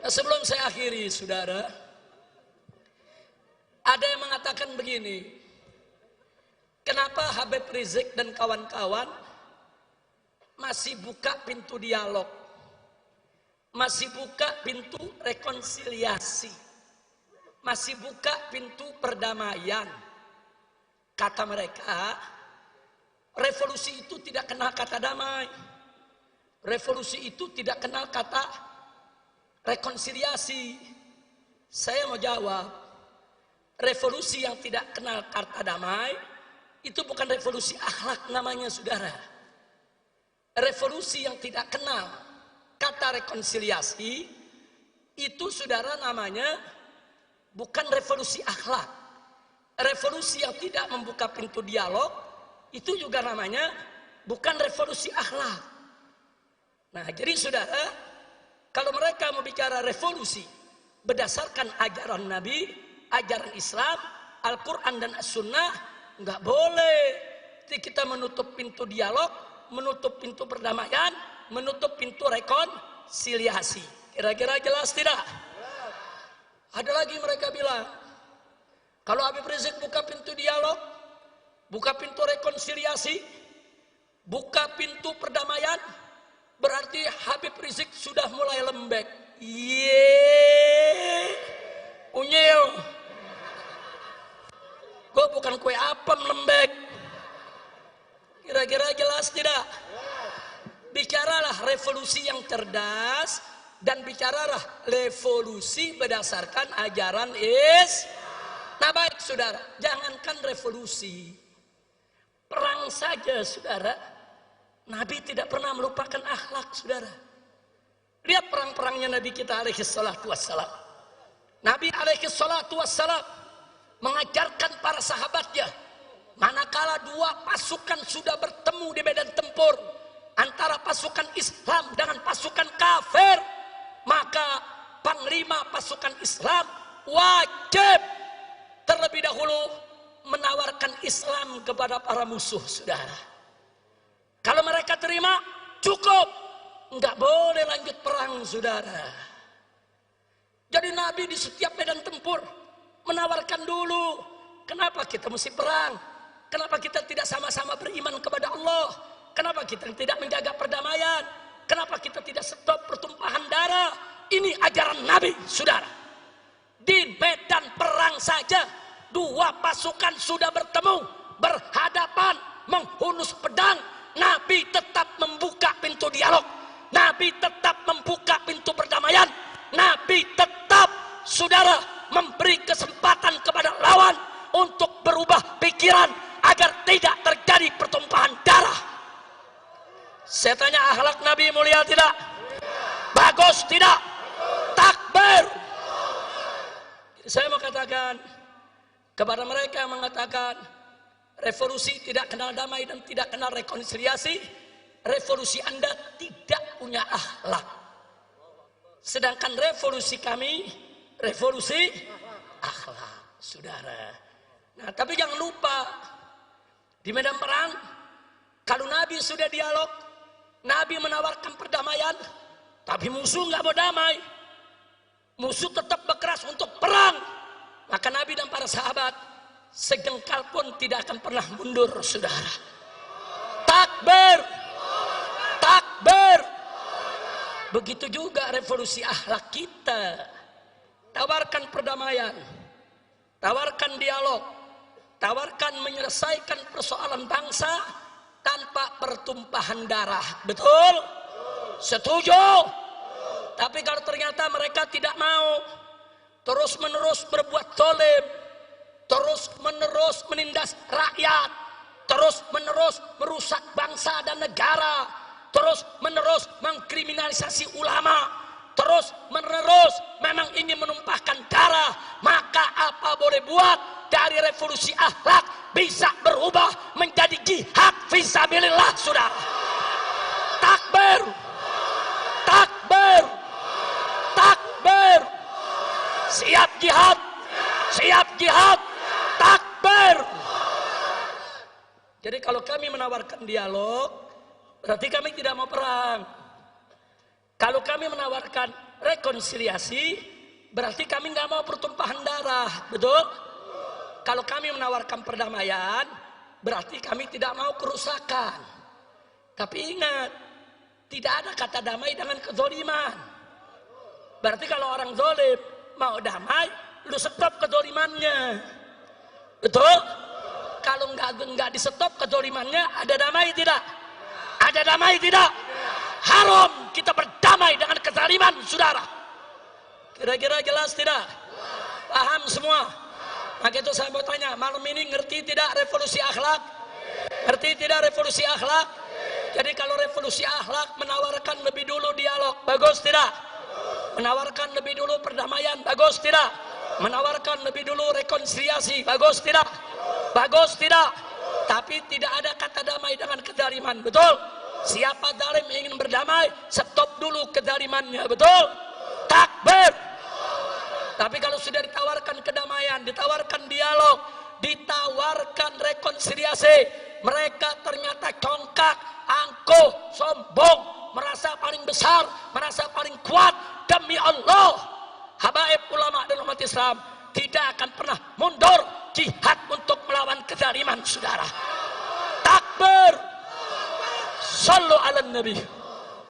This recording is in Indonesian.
Nah, sebelum saya akhiri, saudara, ada yang mengatakan begini, kenapa Habib Rizik dan kawan-kawan masih buka pintu dialog, masih buka pintu rekonsiliasi, masih buka pintu perdamaian? Kata mereka, revolusi itu tidak kenal kata damai, revolusi itu tidak kenal kata rekonsiliasi. Saya mau jawab, revolusi yang tidak kenal kata damai itu bukan revolusi akhlak namanya, saudara. Revolusi yang tidak kenal kata rekonsiliasi itu, saudara, namanya bukan revolusi akhlak. Revolusi yang tidak membuka pintu dialog itu juga namanya bukan revolusi akhlak. Nah, jadi saudara, kalau mereka mau bicara revolusi berdasarkan ajaran Nabi, ajaran Islam, Al-Quran dan As-Sunnah, nggak boleh kita menutup pintu dialog, menutup pintu perdamaian, menutup pintu rekonsiliasi. Kira-kira jelas tidak? Ada lagi mereka bilang, kalau Habib Rizik buka pintu dialog, buka pintu rekonsiliasi, buka pintu perdamaian, berarti Habib Rizik sudah mulai lembek. Unyil. Gue bukan kue apem lembek. Kira-kira jelas tidak? Bicaralah revolusi yang cerdas dan bicaralah revolusi berdasarkan ajaran Islam. Nah, baik saudara, jangankan revolusi, perang saja saudara, Nabi tidak pernah melupakan akhlak, saudara. Lihat perang-perangnya Nabi kita alaihi salatu wassalam. Nabi alaihi salatu wassalam mengajarkan para sahabatnya, manakala dua pasukan sudah bertemu di medan tempur antara pasukan Islam dengan pasukan kafir, maka panglima pasukan Islam wajib terlebih dahulu menawarkan Islam kepada para musuh, saudara. Kalau mereka terima, cukup, nggak boleh lanjut perang, saudara. Jadi Nabi di setiap medan tempur menawarkan dulu, kenapa kita mesti perang? Kenapa kita tidak sama-sama beriman kepada Allah? Kenapa kita tidak menjaga perdamaian? Kenapa kita tidak stop pertumpahan darah? Ini ajaran Nabi, saudara. Di medan perang saja, dua pasukan sudah bertemu, berhadapan, menghunus pedang, Nabi tetap membuka pintu dialog, Nabi tetap membuka pintu perdamaian, Nabi tetap, saudara, memberi kesempatan kepada lawan untuk berubah pikiran agar tidak terjadi pertumpahan darah. Saya tanya, akhlak Nabi mulia tidak? Bagus tidak? Takbir. Saya mau katakan kepada mereka yang mengatakan revolusi tidak kenal damai dan tidak kenal rekonsiliasi, revolusi Anda tidak punya akhlak. Sedangkan revolusi kami, revolusi akhlak, saudara. Nah, tapi jangan lupa, di medan perang, kalau Nabi sudah dialog, Nabi menawarkan perdamaian, tapi musuh nggak mau damai, musuh tetap berkeras untuk perang, maka Nabi dan para sahabat sejengkal pun tidak akan pernah mundur, saudara. Takbir, takbir. Begitu juga revolusi akhlak kita. Tawarkan perdamaian, tawarkan dialog, tawarkan menyelesaikan persoalan bangsa tanpa pertumpahan darah. Betul? Setuju? Tapi kalau ternyata mereka tidak mau, terus menerus berbuat zalim, terus menerus menindas rakyat, terus menerus merusak bangsa dan negara, terus menerus mengkriminalisasi ulama, terus menerus memang ingin menumpahkan darah, maka apa boleh buat, dari revolusi akhlak bisa berubah menjadi jihad fisabilillah, saudara. Takbir, takbir, takbir. Siap jihad, siap jihad, takbir. Jadi kalau kami menawarkan dialog, berarti kami tidak mau perang. Kalau kami menawarkan rekonsiliasi, berarti kami nggak mau pertumpahan darah, betul? Kalau kami menawarkan perdamaian, berarti kami tidak mau kerusakan. Tapi ingat, tidak ada kata damai dengan kezoliman. Berarti kalau orang zolim mau damai, lu stop kezolimannya, betul? Kalau nggak di stop kezolimannya, ada damai tidak? Ada damai tidak? Haram kita berdamai dengan kezaliman, saudara. Kira-kira jelas tidak? Paham semua? Maka itu saya mau tanya, malam ini ngerti tidak revolusi akhlak? Ngerti tidak revolusi akhlak? Jadi kalau revolusi akhlak menawarkan lebih dulu dialog, bagus tidak? Menawarkan lebih dulu perdamaian, bagus tidak? Menawarkan lebih dulu rekonsiliasi, bagus tidak? Bagus tidak? Tapi tidak ada kata damai dengan kezaliman, betul? Siapa zalim ingin berdamai, stop dulu kezalimannya, betul? Takbir. Tapi kalau sudah ditawarkan kedamaian, ditawarkan dialog, ditawarkan rekonsiliasi, mereka ternyata congkak, angkuh, sombong, merasa paling besar, merasa paling kuat. Demi Allah, habaib ulama dan umat Islam tidak akan pernah mundur jihad untuk melawan kezaliman, saudara. Takbir. Sallu ala nabi.